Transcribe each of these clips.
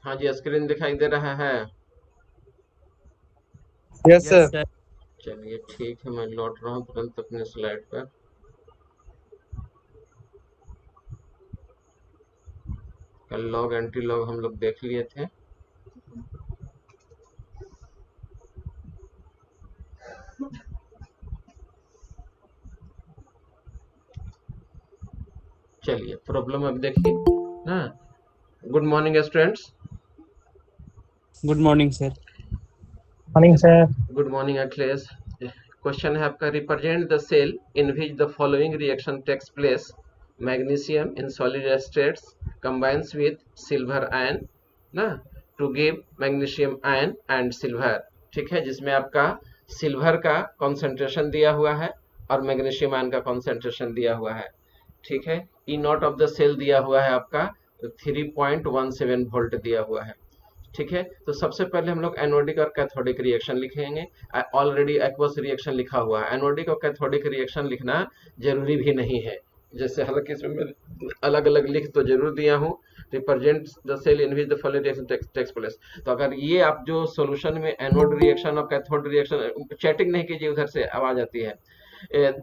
हाँ जी, स्क्रीन दिखाई दे रहा है। Yes yes sir. सर। चलिए ठीक है, मैं लौट रहा हूँ तुरंत अपने स्लाइड पर। कल लॉग एंटी लॉग हम लोग देख लिए थे। चलिए प्रॉब्लम अब देखिए ना। Good morning students. Good morning sir. Morning sir. Good morning Akhilesh. Question है आपका, represent the cell in which the following reaction takes place. Magnesium in solid states combines with silver ion ना, to give magnesium ion and silver. ठीक है, जिसमें आपका silver का concentration दिया हुआ है और मैग्नीशियम आयन का कॉन्सेंट्रेशन दिया हुआ है। ठीक है, ई नॉट ऑफ द सेल दिया हुआ है आपका 3.17 वोल्ट दिया हुआ है। ठीक है, तो सबसे पहले हम लोग एनोडिक और कैथोडिक रिएक्शन लिखेंगे। ऑलरेडी एक्वस रिएक्शन लिखा हुआ है, एनोडिक और कैथोडिक रिएक्शन लिखना जरूरी भी नहीं है। जैसे हालांकि इसमें मैं अलग अलग लिख तो जरूर दिया हूँ। Represent the cell in which the following reaction takes place. तो अगर ये आप जो सॉल्यूशन में एनोड रिएक्शन और कैथोड रिएक्शन, चैटिंग नहीं कीजिए, उधर से आवाज आती है।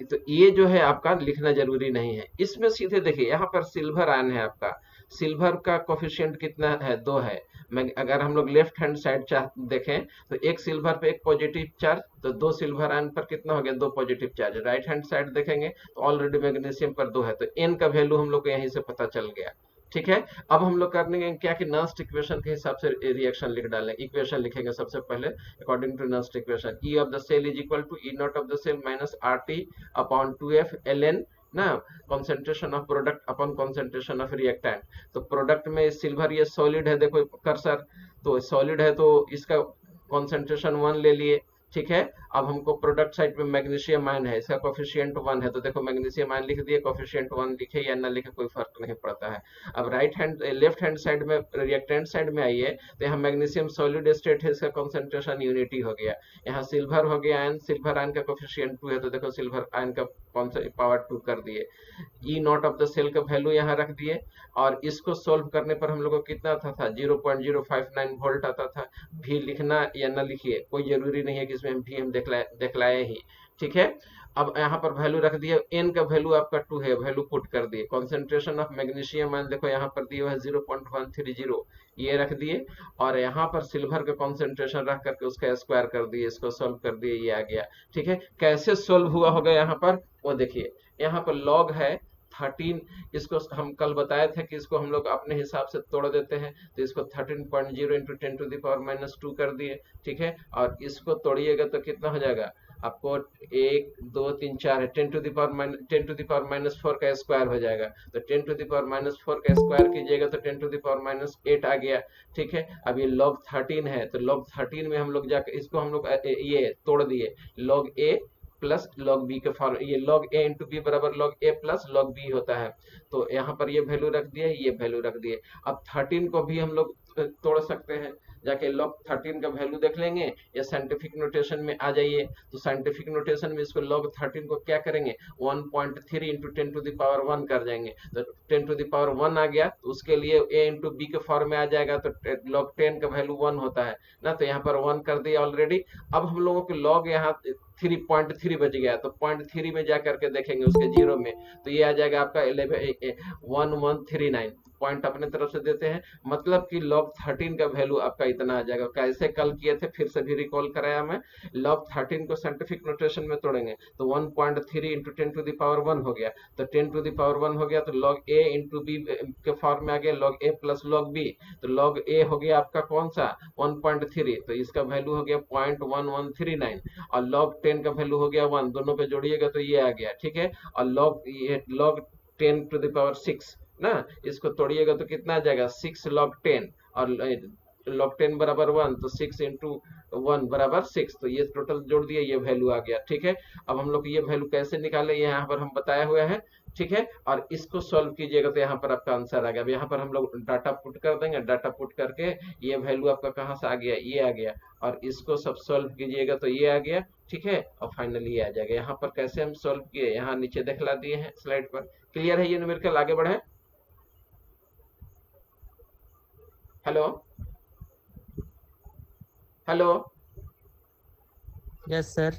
तो ये जो है आपका लिखना जरूरी नहीं है। इसमें सीधे देखिए, यहाँ पर सिल्वर आयन है आपका। सिल्वर का कोफिशिएंट कितना है? 2 है। मैं अगर हम लोग लेफ्ट हैंड साइड देखें तो एक सिल्वर पे एक पॉजिटिव चार्ज, तो 2 सिल्वर आयन पर कितना हो गया? 2 positive charge. Right hand side देखेंगे तो ऑलरेडी मैग्नीशियम पर 2 है, तो एन का वैल्यू हम लोग को यहीं से पता चल गया। ठीक है, अब हम लोग करने क्या कि नर्स्ट इक्वेशन के हिसाब से रिएक्शन लिख डालें। इक्वेशन लिखेंगे सबसे पहले according to Nernst equation. E of the cell is equal to E not of the cell minus R T upon 2f ln ना, concentration of product upon concentration of reactant. तो product में silver ये solid है, देखो cursor, तो solid है तो इसका कंसंट्रेशन 1 ले लिए। ठीक है, अब हमको प्रोडक्ट साइड में मैग्नीशियम आयन है, इसका कोफिशिएंट 1 है, तो देखो मैग्नीशियम आयन लिख दिए, कोफिशिएंट 1 लिखे या ना लिखे कोई फर्क नहीं पड़ता है। अब right hand left hand side में रिएक्टेंट साइड में आइए, तो यहाँ मैग्नीशियम सॉलिड स्टेट है, इसका कंसंट्रेशन यूनिटी हो गया। यहाँ सिल्वर हो गया आयन, सिल्वर आयन का कोफिशिएंट 2 है, तो देखो सिल्वर आयन का पावर 2 कर दिए। ई नॉट ऑफ द सेल का वैल्यू यहाँ रख दिए, और इसको सोल्व करने पर हम लोग को कितना आता था? 0.059 वोल्ट आता था। भी लिखना या ना लिखिए, कोई जरूरी नहीं है कि इसमें भी हम दिखलाए ही। ठीक है, अब यहाँ पर वैल्यू रख दिए, एन का वैल्यू आपका 2 है, वैल्यू पुट कर दिए। कॉन्सेंट्रेशन ऑफ मैग्नीशियम आयन देखो यहाँ पर दिया हुआ है 0.130, ये रख दिए। और यहाँ पर सिल्वर का कॉन्सेंट्रेशन रख करके उसका स्क्वायर कर दिए, इसको सोल्व कर दिए, ये आ गया। ठीक है, कैसे सोल्व हुआ होगा यहाँ पर वो देखिए। यहाँ पर लॉग है 13, इसको हम कल बताए थे कि इसको हम लोग अपने हिसाब से तोड़ देते हैं, तो इसको 13.0 इंटू 10⁻⁻2 कर दिए। ठीक है, और इसको तोड़िएगा तो कितना हो जाएगा आपको? 1 2 3 4 है, 10⁻⁻4 का स्क्वायर हो जाएगा। तो 10⁻⁴ का स्क्वायर कीजिएगा तो 10⁻8 आ गया। ठीक है, अब ये log 13 है, तो log 13 में हम लोग जाकर इसको हम लोग ये तोड़ दिए, log a plus log B के फॉर्म, ये लॉग ए इंटू बी बराबर log A plus log B होता है। तो यहाँ पर ये वैल्यू रख दिए, ये वैल्यू रख दिए। अब 13 को भी हम लोग तोड़ सकते हैं, जाके लॉग 13 का वैल्यू देख लेंगे, या साइंटिफिक नोटेशन में आ जाइए। तो साइंटिफिक नोटेशन में इसको लॉग 13 को क्या करेंगे? 1.3 इंटू 10⁻1 कर जाएंगे, तो 10⁻1 आ गया, तो उसके लिए ए इंटू बी के फॉर्म में आ जाएगा, तो लॉग 10 का वैल्यू 1 होता है ना, तो यहाँ पर 1 कर दिया ऑलरेडी। अब हम लोगों के लॉग यहाँ 3.3 बच गया, तो 0.3 में जा करके देखेंगे उसके जीरो में, तो ये आ जाएगा आपका 1139 पॉइंट अपने तरफ से देते हैं। मतलब कि log 13 का वैल्यू आपका इतना आ जाएगा। कैसे कल किए थे फिर से भी रिकॉल कराया मैं। log 13 को साइंटिफिक नोटेशन में तोड़ेंगे तो 1.3 इंटू 10⁻1 हो गया, तो 10⁻1 हो गया, तो log a इंटू बी के फॉर्म में आ गया, log a plus log b, तो log a हो गया आपका कौन सा? 1.3, तो इसका वैल्यू हो गया 0.1139, और log 10 का वैल्यू हो गया 1, दोनों पे जोड़िएगा तो ये आ गया। ठीक है, और log 10⁻6 ना, इसको तोड़िएगा तो कितना आ जाएगा? 6 log 10, और log 10 बराबर 1, तो 6 इंटू 1 बराबर 6, तो ये टोटल जोड़ दिए, ये वैल्यू आ गया। ठीक है, अब हम लोग ये वैल्यू कैसे निकाले, ये यहाँ पर हम बताया हुआ है। ठीक है, और इसको सॉल्व कीजिएगा तो यहाँ पर आपका आंसर आ गया। अब यहाँ पर हम लोग डाटा पुट कर देंगे, डाटा पुट करके ये वैल्यू आपका कहाँ से आ गया? ये आ गया, और इसको सब सॉल्व कीजिएगा तो ये आ गया। ठीक है, और फाइनली ये आ जाएगा। यहाँ पर कैसे हम सॉल्व किए, यहाँ नीचे दिखला दिए हैं स्लाइड पर। क्लियर है ये न्यूमेरिकल? आगे बढ़े। Hello hello, yes sir.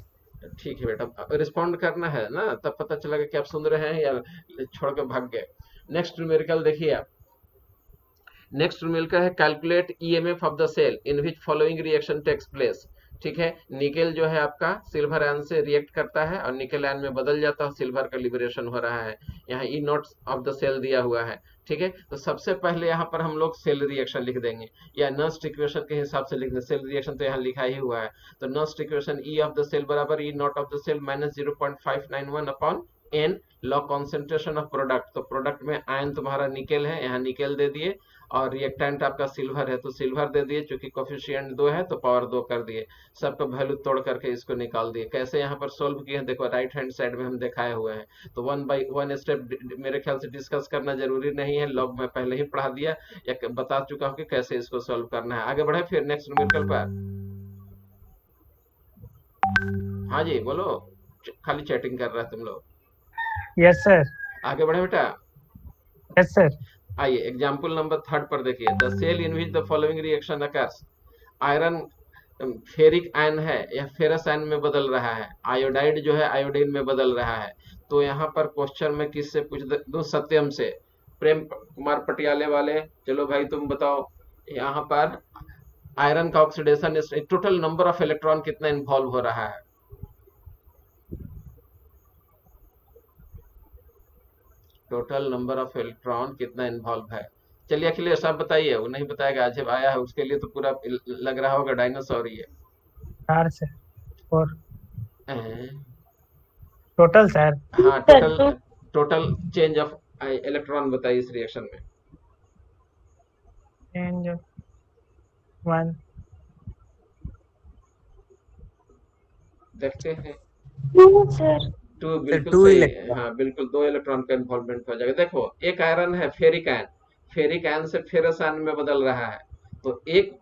ठीक है बेटा, रिस्पॉन्ड करना है ना, तब पता चलेगा कि आप सुन रहे हैं या छोड़ के भाग गए। नेक्स्ट न्यूमेरिकल देखिए आप। नेक्स्ट न्यूमेरिकल है calculate EMF of the cell in which following reaction takes place. ठीक है, निकेल जो है आपका सिल्वर आयन से रिएक्ट करता है और निकेल आयन में बदल जाता है, सिल्वर का लिबरेशन हो रहा है। यहाँ ई नॉट ऑफ द सेल दिया हुआ है। ठीक है, तो सबसे पहले यहाँ पर हम लोग सेल रिएक्शन लिख देंगे या नस्ट इक्वेशन के हिसाब से लिख देंगे। सेल रिएक्शन तो यहाँ लिखा ही हुआ है, तो Nernst equation E of the cell बराबर E not of the cell minus 0.591 upon N log concentration of product. तो प्रोडक्ट में आयन तुम्हारा निकेल है, यहाँ निकेल दे दिए, और रिएक्टेंट आपका सिल्वर है तो सिल्वर दे दिए, चूंकि कोफिशिएंट 2 है तो पावर 2 कर दिए। सबका वैल्यू तोड़ करके इसको निकाल दिए। कैसे यहाँ पर सोल्व किए हैं देखो, राइट हैंड साइड में हम दिखाए हुए हैं। तो 1 बाई 1 स्टेप मेरे ख्याल से डिस्कस करना जरूरी नहीं है, लॉग में पहले ही पढ़ा दिया या बता चुका हूँ कि कैसे इसको सोल्व करना है। आगे बढ़े फिर नेक्स्ट न्यूमेरिकल पर। हाँ जी बोलो, खाली चैटिंग कर रहा है तुम लोग। Yes, sir. आगे बढ़े बेटा। Yes, sir. आइए एग्जाम्पल नंबर 3 पर देखिए। The cell in which the following reaction occurs. Iron ferric ion है या फेरस आयन में बदल रहा है, आयोडाइड जो है आयोडीन में बदल रहा है। तो यहाँ पर क्वेश्चन में किससे पूछ दूं? सत्यम से, प्रेम कुमार पटियाले वाले। चलो भाई तुम बताओ, यहाँ पर आयरन का oxidation, total number of electron कितना इन्वॉल्व हो रहा है? टोटल नंबर ऑफ इलेक्ट्रॉन कितना इन्वॉल्व है? चलिए अखिलेश आप बताइए, वो नहीं बताएगा, आज आया है उसके लिए तो पूरा लग रहा होगा डायनासोर ही है। 4 sir. 4. हैं? Total, sir. हाँ total, total change of electron बताइए इस रिएक्शन में। And 1. देखते हैं। 2 sir. 2 सर बिल्कुल 2 सही है, इलेक्ट्रॉन। हाँ बिल्कुल 2 इलेक्ट्रॉन का इन्वॉल्वमेंट हो जाएगा। देखो एक आयरन है फेरिक आयन, फेरिक आयन से फेरस आयन में बदल रहा है, तो एक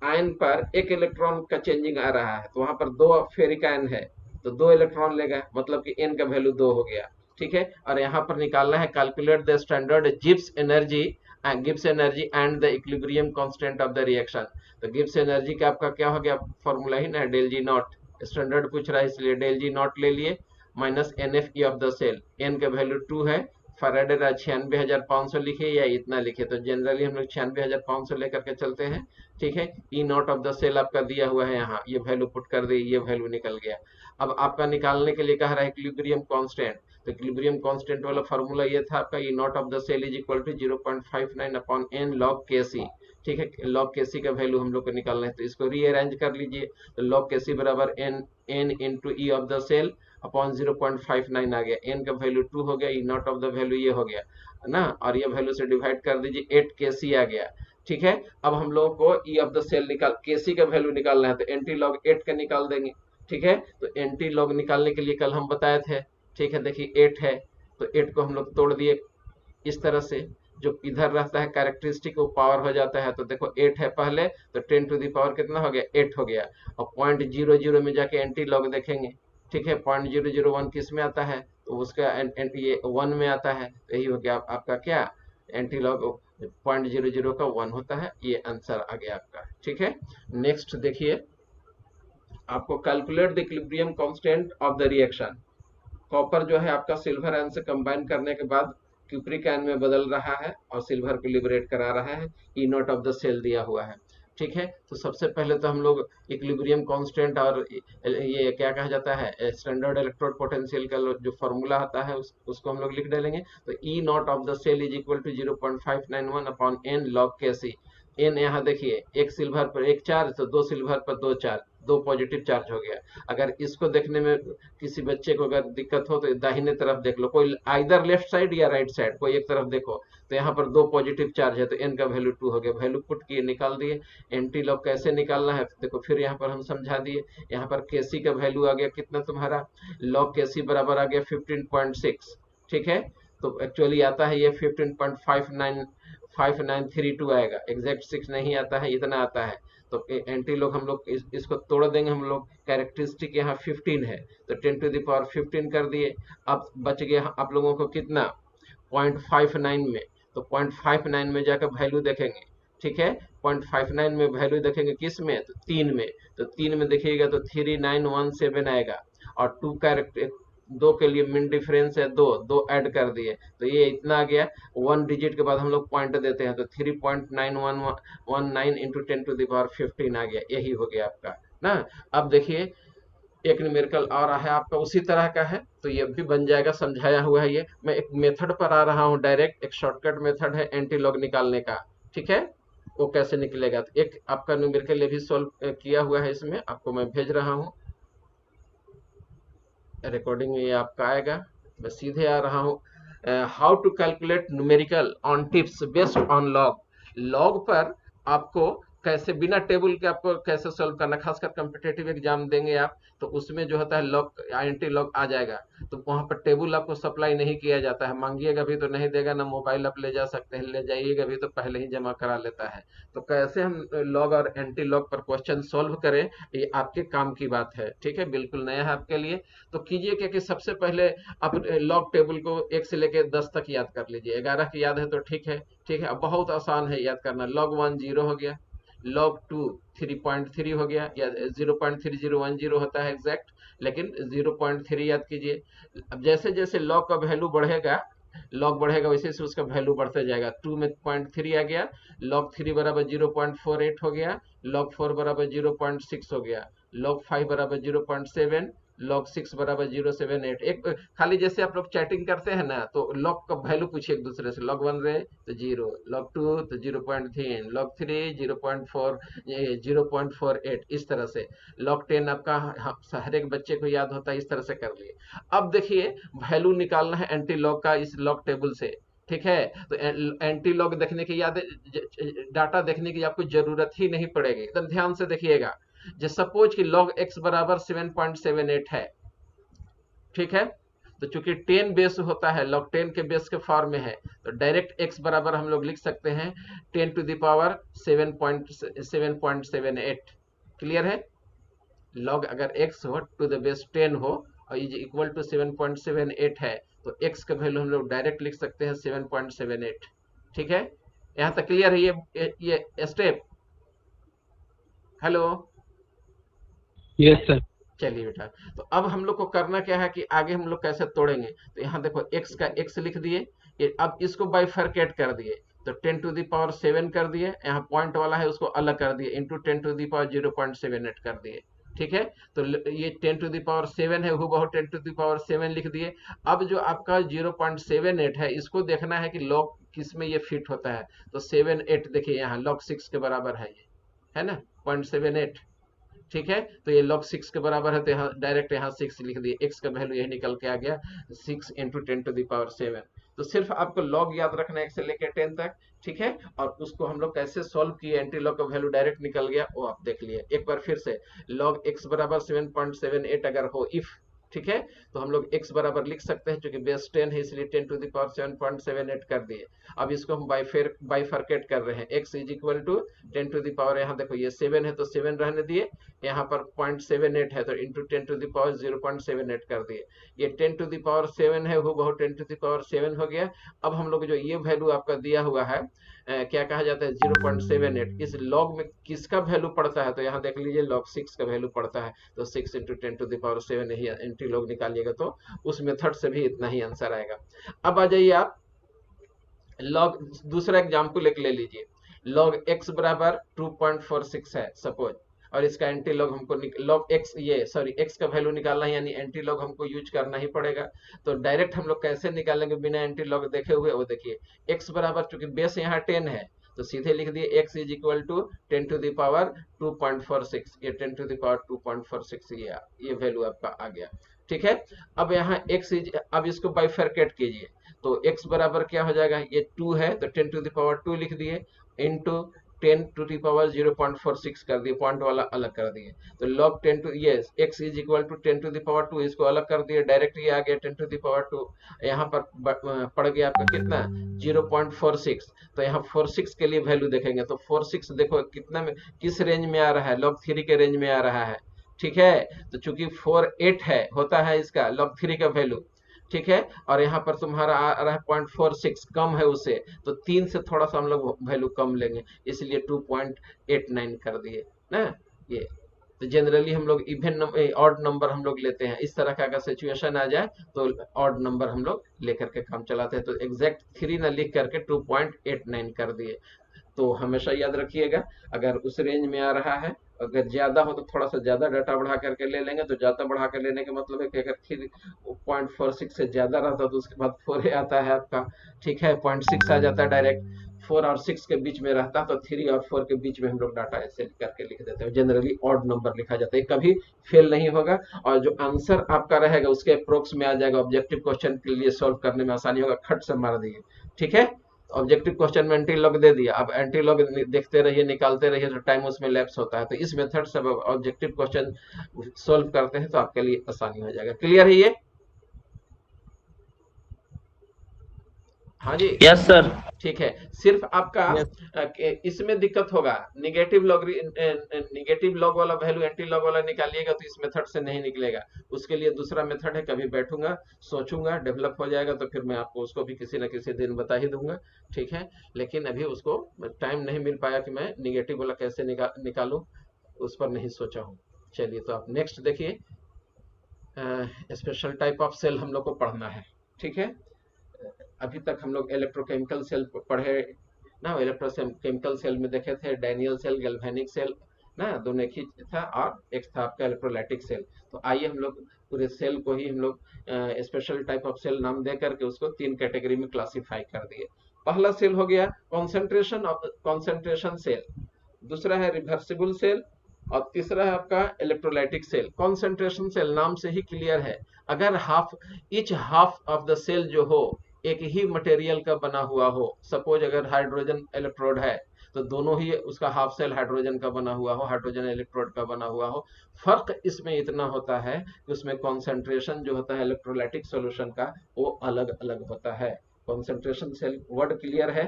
आयन पर 1 इलेक्ट्रॉन का चेंजिंग आ रहा है, तो वहां पर 2 फेरिक आयन है तो 2 इलेक्ट्रॉन लेगा, मतलब कि n का वैल्यू 2 हो गया। ठीक है, और यहाँ पर निकालना है calculate the standard Gibbs energy and the equilibrium constant of the reaction. तो गिब्स एनर्जी का आपका क्या हो गया, फॉर्मूला ही ना, डेल जी नॉट। स्टैंडर्ड पूछ रहा है इसलिए डेल जी नॉट ले लिए, minus n F E of the cell. N का वैल्यू 2 है, फैराडे 96,500 लिखे या इतना लिखे, तो जनरली हम लोग 96,500 लेकर के चलते हैं। ठीक है, ई नॉट ऑफ द सेल आपका दिया हुआ है यहाँ, ये वैल्यू पुट कर दी, ये वैल्यू निकल गया। अब आपका निकालने के लिए कह रहा है इक्विलिब्रियम कांस्टेंट, तो इक्विलिब्रियम कांस्टेंट वाला फॉर्मूला ये था आपका, E not of the cell is equal to 0.59 upon N log K C. ठीक है, लॉग के सी का वैल्यू हम लोग को निकालना है, तो इसको रीअरेंज कर लीजिए। तो लॉग के सी बराबर n into E of the cell upon 0.59 आ गया, एन का वैल्यू 2 हो गया, E not of the value ये हो गया ना, और ये वैल्यू से डिवाइड कर दीजिए, 8 के सी आ गया। ठीक है, अब हम लोगों को ई ऑफ द सेल निकाल के सी का वैल्यू निकालना है, तो एंटी लॉग 8 का निकाल देंगे। ठीक है, तो एंटी लॉग निकालने के लिए कल हम बताए थे। ठीक है, देखिए 8 है तो 8 को हम लोग तोड़ दिए इस तरह से, जो इधर रहता है कैरेक्टरिस्टिक वो पावर हो जाता है। तो देखो 8 है पहले, तो 10 टू द पावर कितना हो गया, 8 हो गया। और 0.00 में जाके एंटी लॉग देखेंगे। ठीक है, 0.001 किस में आता है, तो उसका ये 1 में आता है, तो यही हो गया आपका क्या, एंटी लॉग 0.00 का 1 होता है, ये आंसर आ गया आपका। ठीक है, नेक्स्ट देखिए, आपको calculate the equilibrium constant of the reaction. Copper जो है आपका सिल्वर आयन से कंबाइन करने के बाद क्यूप्रिक आयन में बदल रहा है और सिल्वर को लिबरेट करा रहा है, ई नॉट ऑफ द सेल दिया हुआ है। ठीक है, तो सबसे पहले तो हम लोग इक्विलिब्रियम कांस्टेंट और ये क्या कहा जाता है स्टैंडर्ड इलेक्ट्रोड पोटेंशियल का जो फॉर्मूला आता है उसको हम लोग लिख डालेंगे। तो E not of the cell is equal to 0.591 upon N log K C. N यहाँ देखिए, एक सिल्वर पर एक चार्ज, तो 2 सिल्वर पर 2 चार्ज, 2 पॉजिटिव चार्ज हो गया। अगर इसको देखने में किसी बच्चे को अगर दिक्कत हो तो दाहिने तरफ देख लो, कोई आइदर लेफ्ट साइड या राइट साइड, कोई एक तरफ देखो, तो यहाँ पर 2 पॉजिटिव चार्ज है, तो एन का वैल्यू 2 हो गया, वैल्यू पुट किए निकाल दिए। एंटी लॉग कैसे निकालना है देखो, फिर यहाँ पर हम समझा दिए। यहाँ पर केसी का वैल्यू आ गया कितना तुम्हारा, लॉग केसी बराबर आ गया 15.6। ठीक है, तो एक्चुअली आता है ये 15.5932 आएगा, एग्जैक्ट 6 नहीं आता है, इतना आता है। तो एंटी लॉग हम लोग इसको तोड़ देंगे हम लोग, कैरेक्टरिस्टिक यहाँ 15 है, तो 10 टू द पावर 15 कर दिए। अब बच गया आप लोगों को कितना, 0.59 में, तो 0.59 में जाकर वैल्यू देखेंगे, ठीक है। 0.59 में वैल्यू देखेंगे किस में, तो 3 में, तो 3 में देखिएगा तो 3917 आएगा। और 2 कैरेक्टर 2 के लिए मिन डिफरेंस है 2, 2 ऐड कर दिए तो ये इतना आ गया। 1 डिजिट के बाद हम लोग पॉइंट देते हैं तो 3.9119 इंटू 10⁻15 आ गया, यही हो गया आपका ना। अब देखिए एक न्यूमेरिकल और है आपका उसी तरह का है, तो ये भी बन जाएगा, समझाया हुआ है। ये मैं एक मेथड पर आ रहा हूँ डायरेक्ट, एक शॉर्टकट मेथड है एंटी लॉग निकालने का, ठीक है। वो कैसे निकलेगा, तो एक आपका न्यूमेरिकल ये भी सॉल्व किया हुआ है, इसमें आपको मैं भेज रहा हूँ रिकॉर्डिंग में, ये आपका आएगा। मैं सीधे आ रहा हूँ, how to calculate numerical on tips based on log. Log पर आपको कैसे बिना टेबल के आपको कैसे सॉल्व करना, खासकर कॉम्पिटेटिव एग्जाम देंगे आप, तो उसमें जो होता है लॉग एंटी लॉग आ जाएगा, तो वहां पर टेबल आपको सप्लाई नहीं किया जाता है, मांगिएगा भी तो नहीं देगा, ना मोबाइल आप ले जा सकते हैं, ले जाइएगा भी तो पहले ही जमा करा लेता है। तो कैसे हम लॉग और एंटी लॉग पर क्वेश्चन सॉल्व करें, ये आपके काम की बात है, ठीक है, बिल्कुल नया है आपके लिए। तो कीजिए क्या कि सबसे पहले आप लॉग टेबल को 1 से लेकर 10 तक याद कर लीजिए, 11 की याद है तो ठीक है, ठीक है। अब बहुत आसान है याद करना, log 1 0 हो गया, log 2 3.3 हो गया, या 0.3010 होता है एग्जैक्ट, लेकिन 0.3 याद कीजिए। अब जैसे जैसे log का वैल्यू बढ़ेगा, log बढ़ेगा वैसे वैसे उसका वैल्यू बढ़ते जाएगा। 2 में 0.3 आ गया, log 3 बराबर 0.48 हो गया, log 4 बराबर 0.6 हो गया, log 5 बराबर 0.7, log 6 बराबर 0.78। एक खाली जैसे आप लोग चैटिंग करते हैं ना, तो log का वैल्यू पूछिए एक दूसरे से, log 1 रहे तो 0, log 2 तो 0.3, log 3 0.4, 0.48, इस तरह से। log 10 आपका हर एक बच्चे को याद होता है, इस तरह से कर लिए। अब देखिए वैल्यू निकालना है एंटी लॉग का इस लॉग टेबल से, ठीक है। तो एंटी लॉग देखने की याद, डाटा देखने की आपको जरूरत ही नहीं पड़ेगी, एकदम ध्यान से देखिएगा। जो सपोज कि log x बराबर 7.78 है, ठीक है, तो चूंकि 10 बेस होता है, log 10 के बेस के फॉर्म में है, तो डायरेक्ट x बराबर हम लोग लिख सकते हैं 10 टू द पावर 7.78। क्लियर है, log अगर x हो टू द बेस 10 हो और इज इक्वल टू 7.78 है, तो x का वैल्यू हम लोग डायरेक्ट लिख सकते हैं 7.78, ठीक है। यहां तक क्लियर है ये स्टेप। Hello, yes sir. चलिए बेटा, तो अब हम लोग को करना क्या है कि आगे हम लोग कैसे तोड़ेंगे, तो यहाँ देखो x का x लिख दिए, ये अब इसको बाइफरकेट कर दिए, तो 10 टू द पावर 7 कर दिए, यहाँ पॉइंट वाला है उसको अलग कर दिए, इंटू 10 टू द पावर 0.78 कर दिए, ठीक है। तो ये 10 टू द पावर 7 है, हूबहू 10 टू द पावर 7 लिख दिए। अब जो आपका 0.78 है, इसको देखना है कि log किस में ये फिट होता है, तो 78 देखिए यहाँ log 6 के बराबर है, ये है ना 0.78, ठीक है। तो ये log 6 के बराबर है, तो यहाँ डायरेक्ट यहाँ 6 लिख दिए, x का वैल्यू यही निकल के आ गया 6 इंटू 10 टू द पावर 7। तो सिर्फ आपको log याद रखना है 1 से लेकर 10 तक, ठीक है। और उसको हम लोग कैसे सॉल्व किए, एंटी लॉग का वैल्यू डायरेक्ट निकल गया, वो आप देख लिए एक बार फिर से। log x बराबर 7.78 अगर हो इफ, ठीक है, तो हम लोग x बराबर लिख सकते हैं, क्योंकि बेस 10 है इसलिए 10 टू द पावर 7.78 कर दिए। अब इसको हम बाइफरकेट कर रहे हैं, x is equal to 10 to the power, यहाँ देखो ये 7 है तो 7 रहने दिए, यहाँ पर 0.78 है तो इंटू 10 टू द पावर 0.78 कर दिए, ये 10 टू द पावर 7 है, वो बहुत 10 टू द पावर 7 हो गया। अब हम लोग जो ये वैल्यू आपका दिया हुआ है, क्या कहा जाता है 0.78, इस log में किसका वैल्यू पड़ता है, तो यहाँ देख लीजिए log 6 का वैल्यू पड़ता है, तो 6 इंटू 10 टू द पावर 7 ही एंटी लॉग निकालिएगा, तो उस मेथड से भी इतना ही आंसर आएगा। अब आ जाइए आप log, दूसरा एग्जाम्पल एक ले लीजिए, log x बराबर 2.46 है सपोज, और इसका एंटी लॉग हमको log x ये सॉरी x का वैल्यू निकालना है, यानी एंटी लॉग हमको यूज करना ही पड़ेगा। तो डायरेक्ट हम लोग कैसे निकालेंगे बिना एंटी लॉग देखे हुए, वो देखिए x बराबर, चूंकि बेस यहाँ 10 है, तो सीधे लिख दिए x is equal to 10 to the power 2.46, ये 10 टू द पावर 2.46 ये वैल्यू आपका आ गया, ठीक है। अब यहाँ x इज, अब इसको बाइफरकेट कीजिए, तो x बराबर क्या हो जाएगा, ये 2 है तो 10 टू द पावर 2 लिख दिए, इंटू 10 टू द पावर 0.46 कर दिए, पॉइंट वाला अलग कर दिए, तो log 10 टू ये x is equal to 10 to the power 2, इसको अलग कर दिए, डायरेक्ट ये आ गया 10 टू द पावर 2, यहाँ पर पड़ गया आपका कितना 0.46, तो यहाँ 46 के लिए वैल्यू देखेंगे, तो 46 देखो कितना में, किस रेंज में आ रहा है, log 3 के रेंज में आ रहा है, ठीक है। तो चूंकि 48 है होता है इसका log 3 का वैल्यू, ठीक है, और यहाँ पर तुम्हारा आ रहा है 0.46, कम है उससे, तो 3 से थोड़ा सा हम लोग वैल्यू कम लेंगे, इसलिए 2.89 कर दिए ना। ये तो जनरली हम लोग इवन ऑड नंबर हम लोग लेते हैं, इस तरह का अगर सिचुएशन आ जाए तो ऑड नंबर हम लोग लेकर के काम चलाते हैं। तो एग्जैक्ट 3 ना लिख करके 2.89 कर दिए। तो हमेशा याद रखिएगा, अगर उस रेंज में आ रहा है, अगर ज्यादा हो तो थोड़ा सा ज्यादा डाटा बढ़ा करके ले लेंगे। तो ज्यादा बढ़ा कर लेने का मतलब है कि अगर 3.46 से ज्यादा रहता तो उसके बाद 4 आता है आपका, ठीक है, 0.6 आ जाता है डायरेक्ट। 4 और 6 के बीच में रहता तो 3 और 4 के बीच में हम लोग डाटा ऐसे करके लिख देते हैं। जनरली ऑड नंबर लिखा जाता है, कभी फेल नहीं होगा, और जो आंसर आपका रहेगा उसके अप्रोक्स में आ जाएगा। ऑब्जेक्टिव क्वेश्चन के लिए सॉल्व करने में आसानी होगा, खट से मार दिए, ठीक है। ऑब्जेक्टिव क्वेश्चन में एंटी लॉग दे दिया, अब एंटी लॉग देखते रहिए, निकालते रहिए, तो टाइम उसमें लैप्स होता है। तो इस मेथड से ऑब्जेक्टिव क्वेश्चन सॉल्व करते हैं तो आपके लिए आसानी हो जाएगा। क्लियर है ये? हाँ जी, यस सर। ठीक है। सिर्फ आपका Yes. इसमें दिक्कत होगा, निगेटिव लॉग वाला वैल्यू एंटी लॉग वाला निकालिएगा तो इस मेथड से नहीं निकलेगा। उसके लिए दूसरा मेथड है, कभी बैठूंगा, सोचूंगा, डेवलप हो जाएगा तो फिर मैं आपको उसको भी किसी न किसी दिन बता ही दूंगा, ठीक है। लेकिन अभी उसको टाइम नहीं मिल पाया कि मैं निगेटिव वाला कैसे निकालूं, उस पर नहीं सोचा हूँ। चलिए, तो आप नेक्स्ट देखिए, स्पेशल टाइप ऑफ सेल हम लोग को पढ़ना है, ठीक है। अभी तक हम लोग इलेक्ट्रोकेमिकल सेल पढ़े ना, इलेक्ट्रोकेमिकल सेल में देखे थे डैनियल सेल, गैल्वेनिक सेल ना, दोनों एक ही था, और एक था आपका इलेक्ट्रोलाइटिक सेल। तो आइए हम लोग पूरे सेल को ही हम लोग स्पेशल टाइप ऑफ सेल नाम दे करके उसको 3 कैटेगरी में क्लासिफाई कर दिए। पहला सेल हो गया कॉन्सेंट्रेशन सेल, दूसरा है रिवर्सिबल सेल, और तीसरा है आपका इलेक्ट्रोलाइटिक सेल। कॉन्सेंट्रेशन सेल नाम से ही क्लियर है, अगर each half of the cell जो हो एक ही मटेरियल का बना हुआ हो, सपोज अगर हाइड्रोजन इलेक्ट्रोड है तो दोनों ही उसका हाफ सेल हाइड्रोजन का बना हुआ हो, हाइड्रोजन इलेक्ट्रोड का बना हुआ हो। फर्क इसमें इतना होता है कि उसमें कॉन्सेंट्रेशन जो होता है इलेक्ट्रोलाइटिक सॉल्यूशन का वो अलग अलग होता है। कॉन्सेंट्रेशन सेल वर्ड क्लियर है?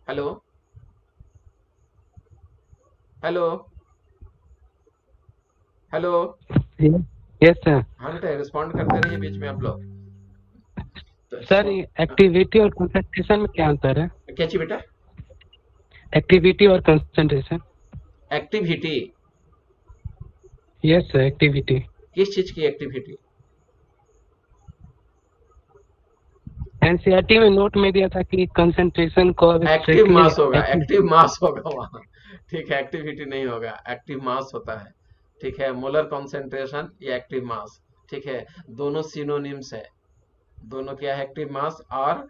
Hello hello hello, Yes sir. हाँ बेटा, रिस्पॉन्ड करते रहिए बीच में आप लोग। तो सर एक्टिविटी और कंसंट्रेशन में क्या अंतर है? क्या चाहिए बेटा? एक्टिविटी और concentration. Activity? Yes sir, activity. किस चीज की एक्टिविटी? एनसीईआरटी में नोट में दिया था कि कंसंट्रेशन को एक्टिव मास होगा, एक्टिव मास होगा वहाँ, ठीक है, एक्टिविटी नहीं होगा, एक्टिव मास होता है, ठीक है। मोलर कॉन्सेंट्रेशन या एक्टिव मास, ठीक है, दोनों सिनोनिम्स है, दोनों क्या है, एक्टिव मास और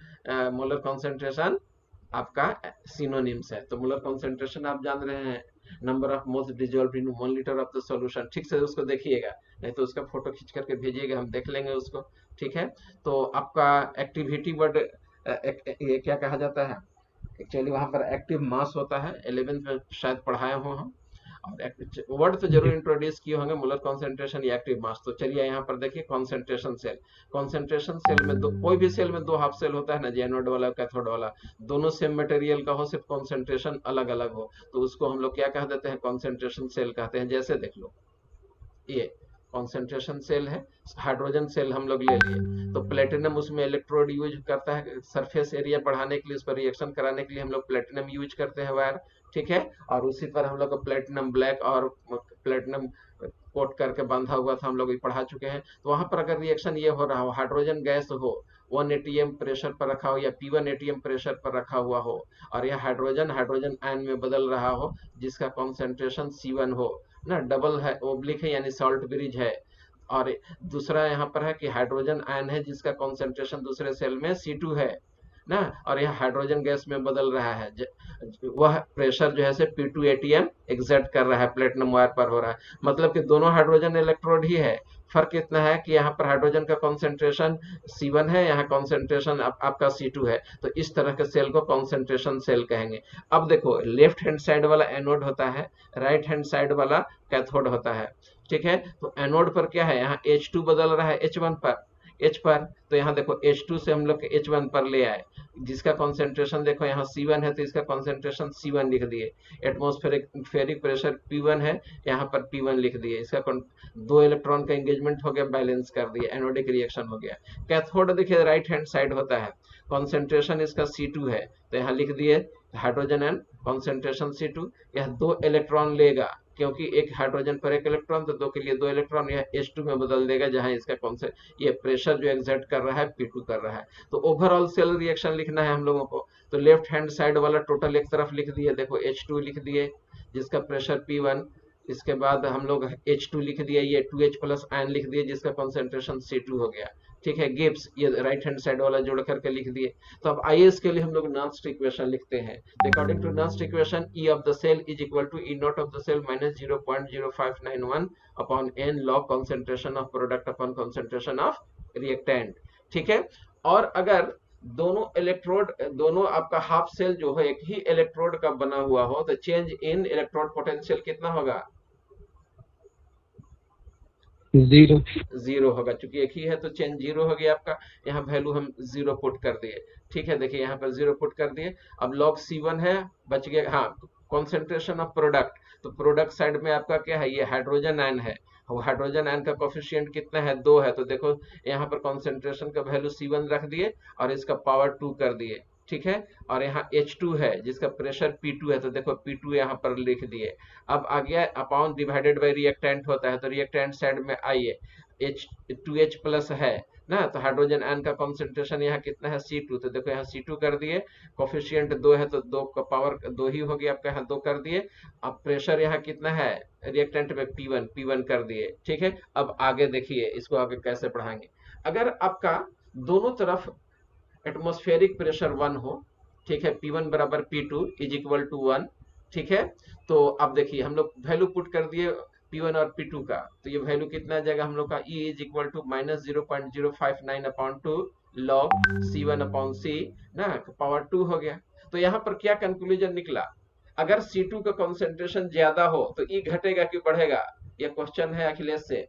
मोलर कॉन्सेंट्रेशन आपका सिनोनिम्स है। तो मोलर कॉन्सेंट्रेशन आप जान रहे हैं, number of moles dissolved in 1 litre of the solution. ठीक से उसको देखिएगा, नहीं तो उसका फोटो खींच करके भेजिएगा, हम देख लेंगे उसको, ठीक है। तो आपका एक्टिविटी वर्ड ये क्या कहा जाता है, एक्चुअली वहां पर एक्टिव मास होता है, 11th में शायद पढ़ाए हो हम, और वर्ड तो जरूर इंट्रोड्यूस किए होंगे, मोलर कॉन्सेंट्रेशन या एक्टिव मास। तो चलिए यहाँ पर देखिए कॉन्सेंट्रेशन सेल। कॉन्सेंट्रेशन सेल में कोई भी सेल में 2 हाफ सेल होता है ना, एनोड वाला कैथोड वाला, दोनों सेम मटेरियल का हो, सिर्फ कॉन्सेंट्रेशन अलग अलग हो, तो उसको हम लोग क्या कह देते हैं, कॉन्सेंट्रेशन सेल कहते हैं। जैसे देख लो, ये कॉन्सेंट्रेशन सेल है, हाइड्रोजन सेल हम लोग ले लिए, तो प्लेटिनम उसमें इलेक्ट्रोड यूज करता है सरफेस एरिया बढ़ाने के लिए, उस पर रिएक्शन कराने के लिए हम लोग प्लेटिनम यूज करते हैं वायर, ठीक है। और उसी पर हम लोग को प्लेटिनम ब्लैक और प्लेटिनम कोट करके बांधा हुआ था, हम लोग पढ़ा चुके हैं। तो वहां पर अगर रिएक्शन ये हो रहा हो, हाइड्रोजन गैस हो, 1 atm प्रेशर पर रखा हो या P1 atm प्रेशर पर रखा हुआ हो, और यह हाइड्रोजन आयन में बदल रहा हो जिसका कॉन्सेंट्रेशन C1 हो ना, डबल है, ओब्लिक है, यानी सॉल्ट ब्रिज है। और दूसरा यहाँ पर है कि हाइड्रोजन आयन है जिसका कॉन्सेंट्रेशन दूसरे सेल में C2 है ना, और यह हाइड्रोजन गैस में बदल रहा है, वह प्रेशर जो है से P2 atm एग्जर्ट कर रहा है, प्लेटिनम वायर पर हो रहा है। मतलब कि दोनों हाइड्रोजन इलेक्ट्रोड ही है, फर्क इतना है कि यहाँ पर हाइड्रोजन का कॉन्सेंट्रेशन C1 है, यहाँ कॉन्सेंट्रेशन आपका C2 है। तो इस तरह के सेल को कॉन्सेंट्रेशन सेल कहेंगे। अब देखो, लेफ्ट हैंड साइड वाला एनोड होता है, राइट हैंड साइड वाला कैथोड होता है, ठीक है। तो एनोड पर क्या है, यहाँ H2 बदल रहा है H1 पर, H पर, तो यहाँ देखो H2 से हम लोग H1 पर ले आए, जिसका कॉन्सेंट्रेशन देखो यहाँ C1 है तो इसका कॉन्सेंट्रेशन C1 लिख दिए, एटमॉस्फेरिक प्रेशर P1 है, यहाँ पर P1 लिख दिए, इसका 2 इलेक्ट्रॉन का एंगेजमेंट हो गया, बैलेंस कर दिए, एनोडिक रिएक्शन हो गया। कैथोड देखिए राइट हैंड साइड होता है, कॉन्सेंट्रेशन इसका C2 है तो यहाँ लिख दिए हाइड्रोजन एंड कॉन्सेंट्रेशन C2, यह 2 इलेक्ट्रॉन लेगा क्योंकि एक हाइड्रोजन पर 1 इलेक्ट्रॉन, तो 2 के लिए 2 इलेक्ट्रॉन, यह H2 में बदल देगा जहां इसका कौन से ये प्रेशर जो एग्जर्ट कर रहा है P2 कर रहा है। तो ओवरऑल सेल रिएक्शन लिखना है हम लोगों को, तो लेफ्ट हैंड साइड वाला टोटल एक तरफ लिख दिए, देखो H2 लिख दिए जिसका प्रेशर P1, इसके बाद हम लोग H2 लिख दिए, ये 2H प्लस आयन लिख दिए जिसका कॉन्सेंट्रेशन C2 हो गया, ठीक है। गिब्स ये राइट हैंड साइड वाला जोड़ करके लिख दिए। तो अब आइए इसके लिए हम लोग नॉस्ट इक्वेशन लिखते हैं। According to Nernst equation E of the cell is equal to E not of the cell minus 0.0591 upon n log concentration of product upon concentration of reactant, ठीक है। और अगर दोनों इलेक्ट्रोड, दोनों आपका हाफ सेल जो है एक ही इलेक्ट्रोड का बना हुआ हो तो चेंज इन इलेक्ट्रोड पोटेंशियल कितना होगा? 0 होगा, क्योंकि एक ही है तो चेंज 0 हो गया आपका, यहाँ वैल्यू हम 0 पुट कर दिए, ठीक है। देखिए यहाँ पर 0 पुट कर दिए। अब लॉग C1 है, बच गया, हाँ, कॉन्सेंट्रेशन ऑफ प्रोडक्ट, तो प्रोडक्ट साइड में आपका क्या है, ये हाइड्रोजन आयन है, वो हाइड्रोजन आयन का कोफिशिएंट कितना है, 2 है, तो देखो यहाँ पर कॉन्सेंट्रेशन का वैल्यू C1 रख दिए और इसका पावर 2 कर दिए, ठीक है। और यहाँ H2 है जिसका प्रेशर P2 है, तो देखो P2 यहाँ पर लिख दिए। अब आ गया अपॉन डिवाइडेड बाय रिएक्टेंट होता है, तो रिएक्टेंट साइड में आइए, H2H प्लस है ना, तो हाइड्रोजन आयन का कॉन्सेंट्रेशन यहाँ कितना है, C2, तो देखो यहाँ C2 कर दिए, कोफिशिएंट 2 है तो 2 का पावर 2 ही हो गया आपका, यहाँ 2 कर दिए। अब प्रेशर यहाँ कितना है रिएक्टेंट में P1 कर दिए, ठीक है। अब आगे देखिए इसको आगे कैसे पढ़ाएंगे। अगर आपका दोनों तरफ एटमॉस्फेरिक प्रेशर 1 हो, ठीक है, P1 बराबर P2 इज इक्वल टू 1, ठीक है। तो अब देखिए हम लोग वैल्यू पुट कर दिए P1 और P2 का, तो ये वैल्यू कितना आ जाएगा हम लोग का, E is equal to minus 0.059 upon 2 log C1 upon C ना, पावर 2 हो गया। तो यहाँ पर क्या कंक्लूजन निकला, अगर C2 का कॉन्सेंट्रेशन ज्यादा हो तो E घटेगा कि बढ़ेगा, यह क्वेश्चन है अखिलेश से।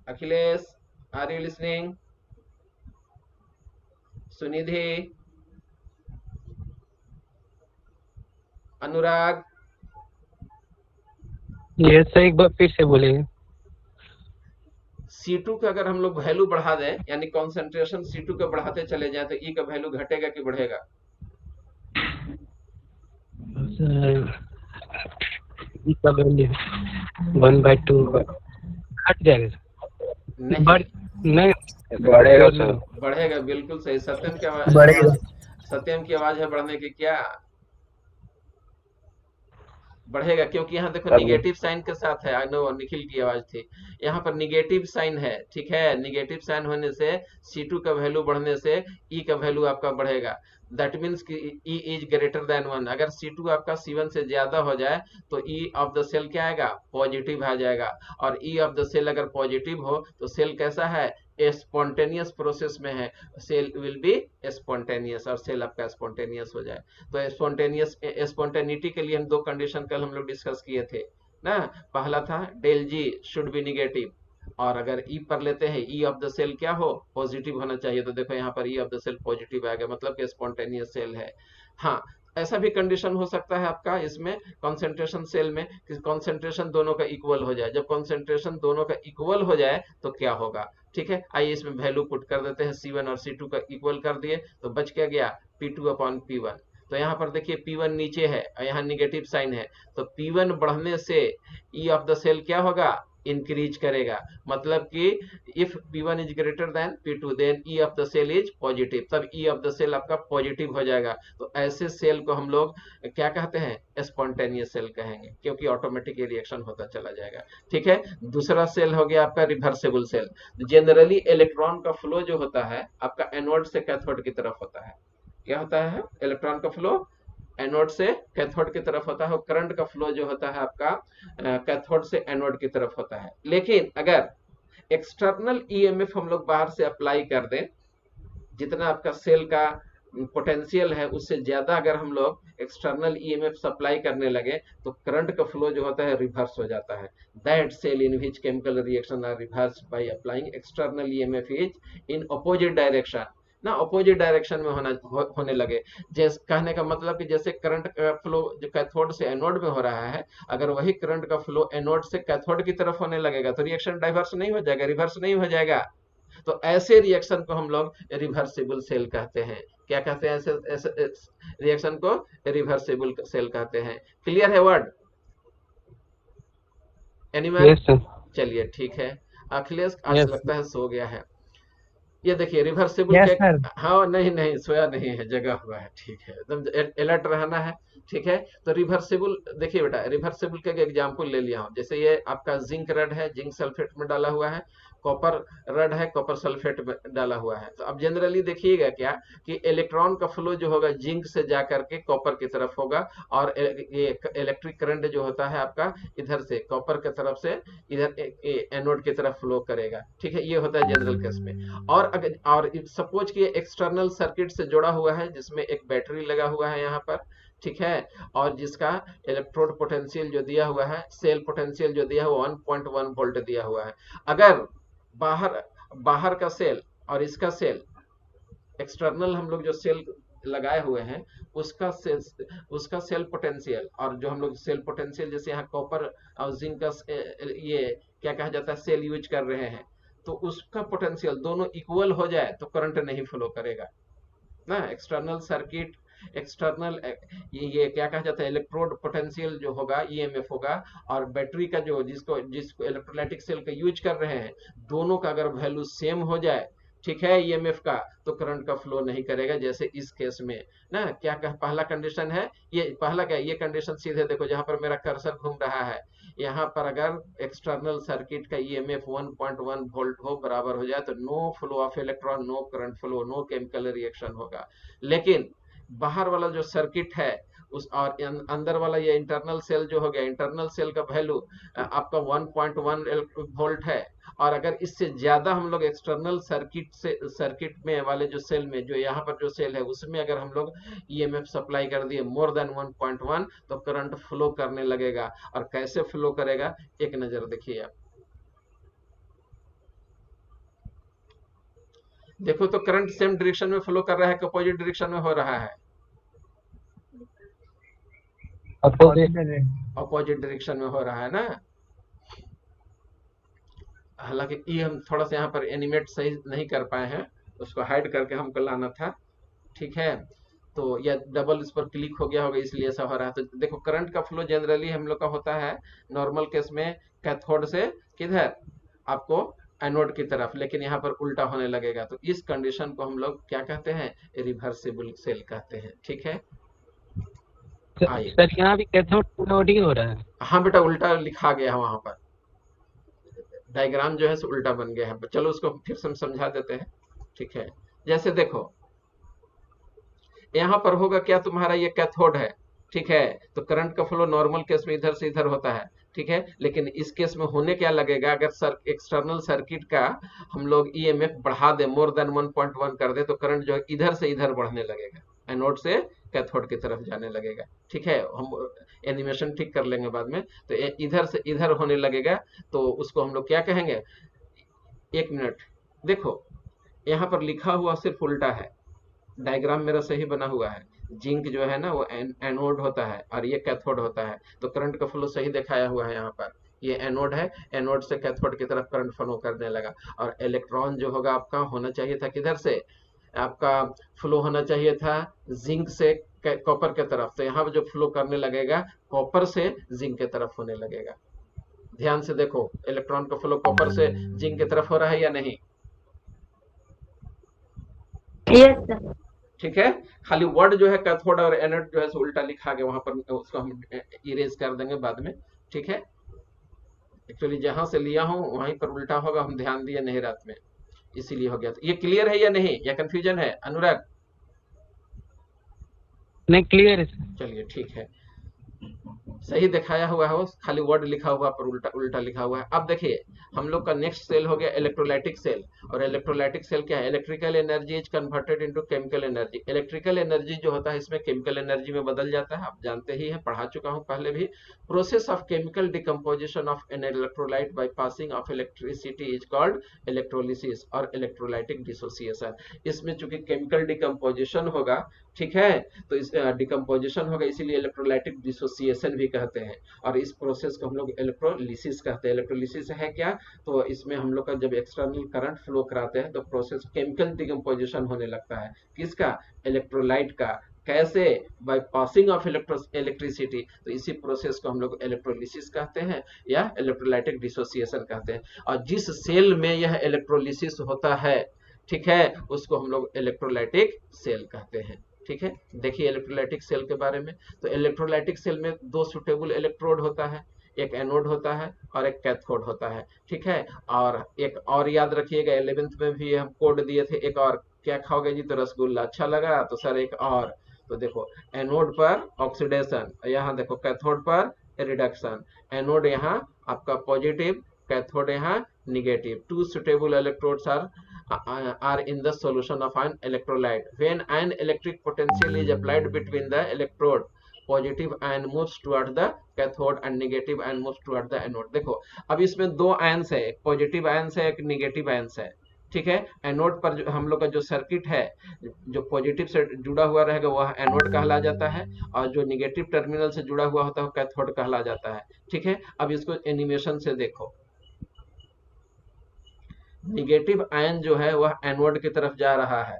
Akhilesh, are you listening? Sunidhi, Anurag, ये सर एक बार फिर से बोलिए। C2 का अगर हम लोग वैल्यू बढ़ा दें, यानी कॉन्सेंट्रेशन C2 का बढ़ाते चले जाए, तो E का वैल्यू घटेगा कि बढ़ेगा? इसका वैल्यू 1/2 घट जाएगा नहीं, नहीं बढ़ेगा सर। बढ़ेगा, बिल्कुल सही। सत्यम की आवाज, बढ़ेगा। सत्यम की आवाज है बढ़ने की, क्या बढ़ेगा? क्योंकि यहाँ देखो निगेटिव साइन के साथ है, आई नो निखिल की आवाज थी, यहाँ पर निगेटिव साइन है, ठीक है। निगेटिव साइन होने से C2 का वैल्यू बढ़ने से E का वैल्यू आपका बढ़ेगा, दैट मीन्स कि E इज ग्रेटर देन 1। अगर C2 आपका C1 से ज्यादा हो जाए तो E ऑफ द सेल क्या आएगा, पॉजिटिव आ जाएगा। और E ऑफ द सेल अगर पॉजिटिव हो तो सेल कैसा है, स्पॉन्टेनियस प्रोसेस में है, सेल विल बी स्पॉन्टेनियस, और सेल आपका स्पॉन्टेनियस हो जाए। तो स्पॉन्टेनिटी के लिए हम 2 कंडीशन कल हम लोग डिस्कस किए थे ना। पहला था del G should be negative, और अगर E पर लेते हैं E ऑफ द सेल क्या हो, पॉजिटिव होना चाहिए, तो देखो यहाँ पर E of the cell positive आ गया, मतलब कि स्पॉन्टेनियस सेल है। हाँ, ऐसा भी कंडीशन हो सकता है आपका इसमें कंसंट्रेशन सेल में कि कंसंट्रेशन दोनों का इक्वल हो जाए। जब कंसंट्रेशन दोनों का इक्वल हो जाए तो क्या होगा, ठीक है। आइए इसमें वैल्यू पुट कर देते हैं, C1 और C2 का इक्वल कर दिए तो बच क्या गया, P2 अपॉन P1। तो यहाँ पर देखिए P1 नीचे है और यहाँ निगेटिव साइन है, तो P1 बढ़ने से E ऑफ द सेल क्या होगा, इंक्रीज करेगा, मतलब कि if P1 is greater than P2 then E of the cell is positive, तब E ऑफ द सेल आपका पॉजिटिव हो जाएगा। तो ऐसे सेल को हम लोग क्या कहते हैं, स्पॉन्टेनियस सेल कहेंगे, क्योंकि ऑटोमेटिक रिएक्शन होता चला जाएगा, ठीक है। दूसरा सेल हो गया आपका रिवर्सिबल सेल। जनरली इलेक्ट्रॉन का फ्लो जो होता है आपका एनोड से कैथोड की तरफ होता है। क्या होता है, इलेक्ट्रॉन का फ्लो एनोड से कैथोड की तरफ होता है, और करंट का फ्लो जो होता है आपका कैथोड से एनोड की तरफ होता है। लेकिन अगर एक्सटर्नल ईएमएफ हम लोग बाहर से अप्लाई कर दें, जितना आपका सेल का पोटेंशियल है उससे ज्यादा अगर हम लोग एक्सटर्नल ईएमएफ सप्लाई करने लगे तो करंट का फ्लो जो होता है रिवर्स हो जाता है। That cell in which chemical reaction are reverse by applying external EMF is in opposite direction ना, अपोजिट डायरेक्शन में होने लगे। जैसे कहने का मतलब कि जैसे करंट का फ्लो जो कैथोड से एनोड में हो रहा है, अगर वही करंट का फ्लो एनोड से कैथोड की तरफ होने लगेगा तो रिएक्शन डाइवर्स नहीं हो जाएगा, रिवर्स नहीं हो जाएगा। तो ऐसे रिएक्शन को हम लोग रिवर्सिबल सेल कहते हैं। क्या कहते हैं? ऐसे ऐसे रिएक्शन को रिवर्सिबल सेल कहते हैं। क्लियर है वर्ड? एनीमैन? Yes sir. चलिए ठीक है। अखिलेश आज Yes. लगता है सो गया है। ये देखिए रिवर्सिबल Yes, क्या? sir. हाँ, नहीं नहीं सोया नहीं है, जगा हुआ है। ठीक है, एकदम अलर्ट रहना है। ठीक है, तो रिवर्सिबल देखिए बेटा, रिवर्सिबल का एग्जांपल ले लिया हूं। जैसे ये आपका जिंक रड है, जिंक सल्फेट में डाला हुआ है, कॉपर रड है, कॉपर सल्फेट में डाला हुआ है। तो अब जनरली देखिएगा क्या कि इलेक्ट्रॉन का फ्लो जो होगा जिंक से जा करके कॉपर की तरफ होगा, और ये इलेक्ट्रिक करंट जो होता है आपका इधर से कॉपर की तरफ से इधर एनोड की तरफ फ्लो करेगा। ठीक है, ये होता है जनरल केस में। और सपोज कि एक्सटर्नल सर्किट से जुड़ा हुआ है जिसमें एक बैटरी लगा हुआ है यहाँ पर, ठीक है, और जिसका इलेक्ट्रोड पोटेंशियल जो दिया हुआ है, सेल पोटेंशियल जो दिया हुआ 1.1 वोल्ट दिया हुआ है। अगर बाहर का सेल और इसका सेल, एक्सटर्नल हम लोग जो सेल लगाए हुए हैं उसका सेल पोटेंशियल, और जो हम लोग सेल पोटेंशियल जैसे यहाँ कॉपर और जिंक का ये क्या कहा जाता है सेल यूज कर रहे हैं, तो उसका पोटेंशियल दोनों इक्वल हो जाए तो करंट नहीं फ्लो करेगा ना। एक्सटर्नल सर्किट, एक्सटर्नल ये क्या कहा जाता है इलेक्ट्रोड पोटेंशियल जो होगा ईएमएफ होगा, और बैटरी का जो जिसको इलेक्ट्रोलाइटिक सेल का यूज कर रहे हैं, दोनों का अगर वैल्यू सेम हो जाए, ठीक है, ईएमएफ का, तो करंट का फ्लो नहीं करेगा। जैसे इस केस में ना, क्या पहला कंडीशन है, ये पहला क्या, ये कंडीशन सीधे देखो जहां पर मेरा कर्सर घूम रहा है, यहाँ पर अगर एक्सटर्नल सर्किट का ईएमएफ 1.1 वोल्ट हो, बराबर हो जाए, तो no flow of electron, no current flow, no chemical reaction होगा। लेकिन बाहर वाला जो सर्किट है उस और अंदर वाला ये इंटरनल सेल जो हो गया, इंटरनल सेल का वैल्यू आपका 1.1 वोल्ट है, और अगर इससे ज्यादा हम लोग एक्सटर्नल सर्किट में वाले जो सेल में, जो यहाँ पर जो सेल है उसमें अगर हम लोग ईएमएफ सप्लाई कर दिए मोर देन 1.1, तो करंट फ्लो करने लगेगा। और कैसे फ्लो करेगा, एक नजर देखिए आप। देखो तो करंट सेम डायरेक्शन में फ्लो कर रहा है कि अपोजिट डायरेक्शन में हो रहा है? अपोजिट डायरेक्शन में हो रहा है ना। हालांकि ये हम थोड़ा सा यहाँ पर एनिमेट सही नहीं कर पाए हैं, उसको हाइड करके हमको लाना था। ठीक है, तो या डबल इस पर क्लिक हो गया होगा इसलिए ऐसा हो रहा है। तो देखो करंट का फ्लो जनरली हम लोग का होता है नॉर्मल केस में कैथोड से किधर, आपको एनोड की तरफ, लेकिन यहाँ पर उल्टा होने लगेगा। तो इस कंडीशन को हम लोग क्या कहते हैं, रिवर्सिबल सेल कहते हैं। ठीक है, सर यहाँ भी कैथोड एनोड ही हो रहा है। हाँ बेटा, उल्टा लिखा गया है वहां पर, डायग्राम जो है सो उल्टा बन गया है। चलो उसको फिर से हम समझा देते हैं। ठीक है, जैसे देखो यहाँ पर होगा क्या, तुम्हारा ये कैथोड है, ठीक है, तो करंट का फ्लो नॉर्मल केस में इधर से इधर होता है, ठीक है, लेकिन इस केस में होने क्या लगेगा, अगर एक्सटर्नल सर्किट का हम लोग ईएमएफ बढ़ा दे, मोर देन 1.1 कर दे, तो करंट जो है इधर से इधर बढ़ने लगेगा, एनोड से कैथोड की तरफ जाने लगेगा। ठीक है, हम एनिमेशन ठीक कर लेंगे बाद में। तो इधर से इधर होने लगेगा, तो उसको हम लोग क्या कहेंगे, एक मिनट देखो, यहाँ पर लिखा हुआ सिर्फ उल्टा है, डायग्राम मेरा सही बना हुआ है। जिंक जो है ना वो एनोड होता है और ये कैथोड होता है, तो करंट का फ्लो सही दिखाया हुआ है यहाँ पर। ये एनोड है, एनोड से कैथोड की तरफ करंट फ्लो करने लगा, और इलेक्ट्रॉन जो होगा आपका होना चाहिए था किधर से, आपका फ्लो होना चाहिए था जिंक से कॉपर के तरफ। तो यहाँ जो फ्लो करने लगेगा कॉपर से जिंक के तरफ होने लगेगा। ध्यान से देखो, इलेक्ट्रॉन का फ्लो कॉपर से जिंक की तरफ हो रहा है या नहीं? Yes sir. ठीक है, खाली वर्ड जो है कैथोड और एनोड जो है उल्टा लिखा गया वहां पर, उसको हम इरेज कर देंगे बाद में। ठीक है, एक्चुअली जहां से लिया हूं वहीं पर उल्टा होगा, हम ध्यान दिए नहीं रात में, इसीलिए हो गया। तो ये क्लियर है या नहीं, या कंफ्यूजन है अनुराग? नहीं, क्लियर है। चलिए ठीक है। सही दिखाया हुआ है, वो खाली वर्ड लिखा हुआ पर उल्टा उल्टा लिखा हुआ है। अब देखिए हम लोग का नेक्स्ट सेल हो गया इलेक्ट्रोलाइटिक सेल। और इलेक्ट्रोलाइटिक सेल क्या है? Electrical energy is converted into chemical energy. Electrical energy जो होता है इसमें केमिकल एनर्जी में बदल जाता है, आप जानते ही हैं, पढ़ा चुका हूं पहले भी। Process of chemical decomposition of an electrolyte by passing of electricity is called electrolysis और इलेक्ट्रोलाइटिक डिसोसिएशन। इसमें चूंकि केमिकल डिकम्पोजिशन होगा, ठीक है, तो इस डिकम्पोजिशन होगा, इसीलिए इलेक्ट्रोलाइटिक डिसोसिएशन भी कहते हैं। और इस प्रोसेस को हम लोग इलेक्ट्रोलिसिस कहते हैं। इलेक्ट्रोलिसिस है क्या? तो इसमें हम लोग का जब एक्सटर्नल करंट फ्लो कराते हैं तो प्रोसेस केमिकल डिकम्पोजिशन होने लगता है। किसका? इलेक्ट्रोलाइट का। कैसे? By passing of electricity. तो इसी प्रोसेस को हम लोग इलेक्ट्रोलिसिस कहते हैं या इलेक्ट्रोलाइटिक डिसोसिएशन कहते हैं। और जिस सेल में यह इलेक्ट्रोलिसिस होता है, ठीक है, उसको हम लोग इलेक्ट्रोलाइटिक सेल कहते हैं। ठीक है, देखिए इलेक्ट्रोलाइटिक सेल के बारे में। तो इलेक्ट्रोलाइटिक सेल में दो सुटेबल इलेक्ट्रोड होता है, एक एनोड होता है और एक कैथोड होता है। ठीक है, और एक और याद रखिएगा, 11th में भी हम कोड दिए थे, एक और। क्या खाओगे जी? तो रसगुल्ला। अच्छा लगा तो सर एक और। तो देखो एनोड पर ऑक्सीडेशन, यहाँ देखो कैथोड पर रिडक्शन। एनोड यहाँ आपका पॉजिटिव, कैथोड यहाँ negative. Two suitable electrodes are in the solution of an electrolyte. When an electric potential is applied between the electrode, positive ion moves toward the cathode and negative ion moves toward the anode. देखो अब इसमें दो ions है, एक positive ions है, एक negative ions है। ठीक है, एनोड पर हम लोग का जो सर्किट है, जो पॉजिटिव से जुड़ा हुआ रहेगा वह एनोड कहला जाता है, और जो निगेटिव टर्मिनल से जुड़ा हुआ होता है कैथोड कहला जाता है। ठीक है, अब इसको एनिमेशन से देखो। निगेटिव आयन जो है वह एनोड की तरफ जा रहा है,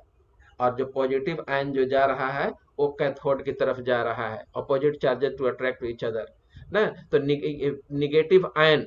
और जो पॉजिटिव आयन जो जा रहा है वो कैथोड की तरफ जा रहा है। Opposite charges to attract each other ना। तो निगेटिव आयन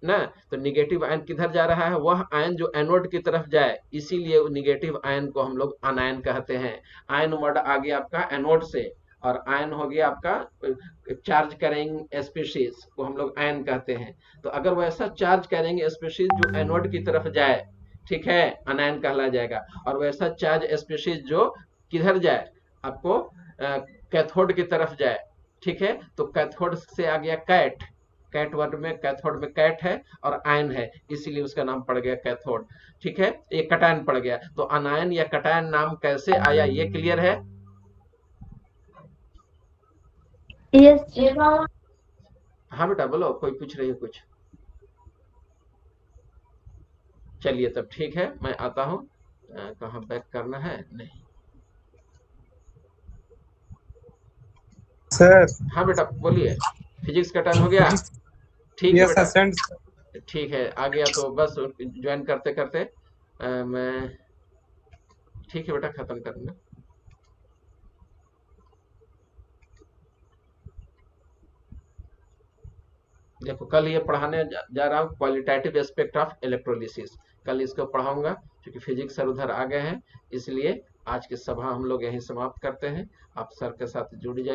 ना, तो निगेटिव आयन किधर जा रहा है? वह आयन जो एनोड की तरफ जाए, इसीलिए निगेटिव आयन को हम लोग अनायन कहते हैं। आयन वर्ड आ गया आपका एनोड से, और आयन हो गया आपका चार्ज करेंगे स्पीशीज को हम लोग आयन कहते हैं। तो अगर वैसा चार्ज करेंगे स्पीशीज जो एनोड की तरफ जाए, ठीक है, अनायन कहला जाएगा। और वैसा चार्ज स्पीशीज जो किधर जाए? आपको कैथोड की तरफ जाए। ठीक है, तो कैथोड से आ गया कैट। कैट वर्ड में कैथोड में कैट है और आयन है, इसीलिए उसका नाम पड़ गया कैथोड। ठीक है, ये कटायन पड़ गया। तो अनायन या कटायन नाम कैसे आया, ये क्लियर है? यस। हाँ बेटा बोलो, कोई पूछ रही है कुछ? चलिए तब ठीक है, मैं आता हूँ। कहाँ बैक करना है? नहीं सर। हाँ बेटा बोलिए। फिजिक्स का टर्न हो गया? ठीक है यस बेटा, सर। ठीक है, आ गया तो बस ज्वाइन करते करते मैं, ठीक है बेटा, खत्म करना। देखो कल ये पढ़ाने जा रहा हूँ क्वालिटेटिव एस्पेक्ट ऑफ इलेक्ट्रोलिसिस। कल इसको पढ़ाऊंगा, क्योंकि फिजिक्स सर उधर आ गए हैं, इसलिए आज की सभा हम लोग यहीं समाप्त करते हैं। आप सर के साथ जुड़ जाइए।